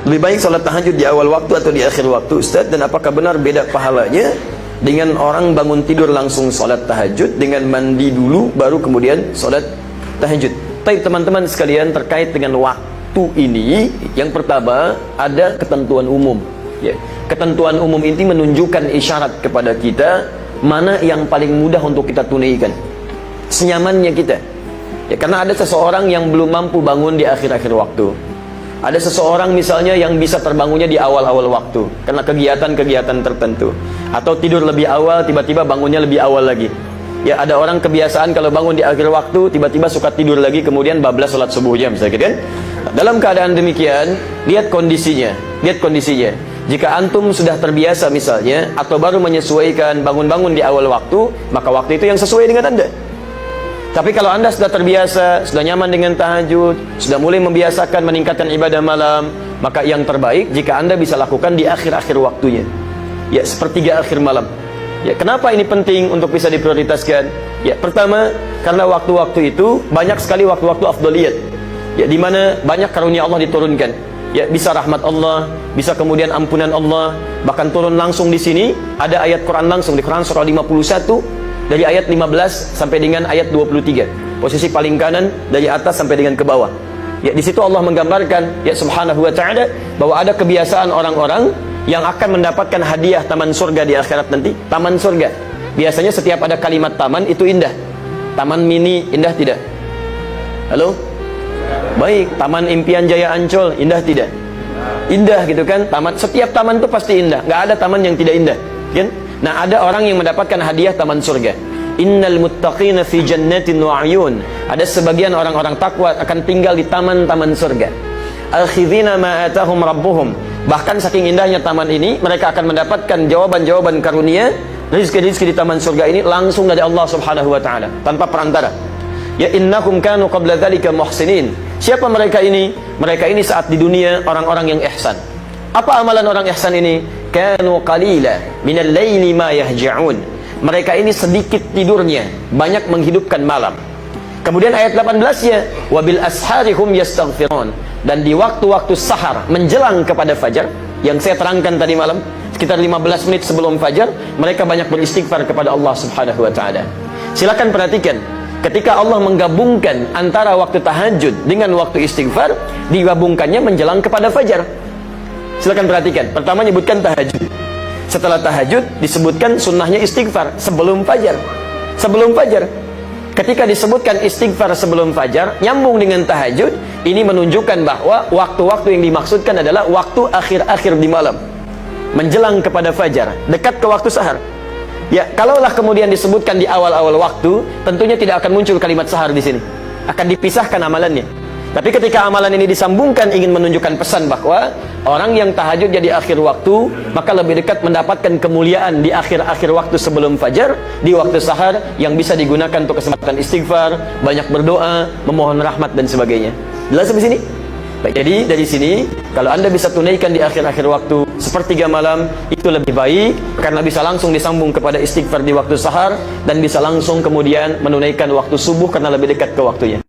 Lebih baik salat tahajud di awal waktu atau di akhir waktu, Ustaz? Dan apakah benar beda pahalanya dengan orang bangun tidur langsung salat tahajud, dengan mandi dulu baru kemudian salat tahajud? Baik teman-teman sekalian, terkait dengan waktu ini, yang pertama ada ketentuan umum. Ya, ketentuan umum ini menunjukkan isyarat kepada kita mana yang paling mudah untuk kita tunaikan, senyamannya kita. Ya, karena ada seseorang yang belum mampu bangun di akhir-akhir waktu. Ada seseorang misalnya yang bisa terbangunnya di awal-awal waktu karena kegiatan-kegiatan tertentu, atau tidur lebih awal tiba-tiba bangunnya lebih awal lagi. Ya, ada orang kebiasaan kalau bangun di akhir waktu tiba-tiba suka tidur lagi, kemudian bablas salat subuhnya misalnya kan. Dalam keadaan demikian, lihat kondisinya. Jika antum sudah terbiasa misalnya, atau baru menyesuaikan bangun-bangun di awal waktu, maka waktu itu yang sesuai dengan Anda. Tapi kalau Anda sudah terbiasa, sudah nyaman dengan tahajud, sudah mulai membiasakan meningkatkan ibadah malam, maka yang terbaik jika Anda bisa lakukan di akhir-akhir waktunya. Ya, sepertiga akhir malam. Ya, kenapa ini penting untuk bisa diprioritaskan? Ya, pertama, karena waktu-waktu itu banyak sekali waktu-waktu afdaliyat. Ya, di mana banyak karunia Allah diturunkan. Ya, bisa rahmat Allah, bisa kemudian ampunan Allah, bahkan turun langsung di sini ada ayat Quran langsung di Quran surah 51 dari ayat 15 sampai dengan ayat 23. Posisi paling kanan dari atas sampai dengan ke bawah. Ya, di situ Allah menggambarkan ya subhanahu wa ta'ala bahwa ada kebiasaan orang-orang yang akan mendapatkan hadiah taman surga di akhirat nanti. Taman surga. Biasanya setiap ada kalimat taman itu indah. Taman mini indah tidak? Halo? Baik, Taman Impian Jaya Ancol indah tidak? Indah gitu kan? Setiap taman itu pasti indah. Nggak ada taman yang tidak indah, kan? Nah, ada orang yang mendapatkan hadiah taman surga. Innal muttaqina fi jannatin wa uyun. Ada sebagian orang-orang takwa akan tinggal di taman-taman surga. Akhidhina ma atahum rabbuhum. Bahkan saking indahnya taman ini, mereka akan mendapatkan jawaban-jawaban karunia, rezeki-rezeki di taman surga ini langsung dari Allah Subhanahu wa taala, tanpa perantara. Ya, innahum kanu qabla dzalika muhsinin. Siapa mereka ini? Mereka ini saat di dunia orang-orang yang ihsan. Apa amalan orang ihsan ini? Kanu qalila minal laili ma yahja'un. Mereka ini sedikit tidurnya, banyak menghidupkan malam. Kemudian ayat 18-nya, wabil asharihum yastaghfirun. Dan di waktu-waktu sahar menjelang kepada fajar, yang saya terangkan tadi malam, sekitar 15 menit sebelum fajar, mereka banyak beristighfar kepada Allah Subhanahu wa taala. Silakan perhatikan, ketika Allah menggabungkan antara waktu tahajud dengan waktu istighfar, digabungkannya menjelang kepada fajar. Silakan perhatikan. Pertama menyebutkan tahajud. Setelah tahajud disebutkan sunnahnya istighfar sebelum fajar. Sebelum fajar. Ketika disebutkan istighfar sebelum fajar, nyambung dengan tahajud, ini menunjukkan bahwa waktu-waktu yang dimaksudkan adalah waktu akhir-akhir di malam, menjelang kepada fajar, dekat ke waktu sahar. Ya, kalaulah kemudian disebutkan di awal-awal waktu, tentunya tidak akan muncul kalimat sahar di sini. Akan dipisahkan amalannya. Tapi ketika amalan ini disambungkan, ingin menunjukkan pesan bahwa orang yang tahajud jadi akhir waktu, maka lebih dekat mendapatkan kemuliaan di akhir-akhir waktu sebelum fajar, di waktu sahar yang bisa digunakan untuk kesempatan istighfar, banyak berdoa, memohon rahmat dan sebagainya. Jelas sampai sini? Baik, jadi dari sini kalau Anda bisa tunaikan di akhir-akhir waktu sepertiga malam, itu lebih baik karena bisa langsung disambung kepada istighfar di waktu sahar, dan bisa langsung kemudian menunaikan waktu subuh karena lebih dekat ke waktunya.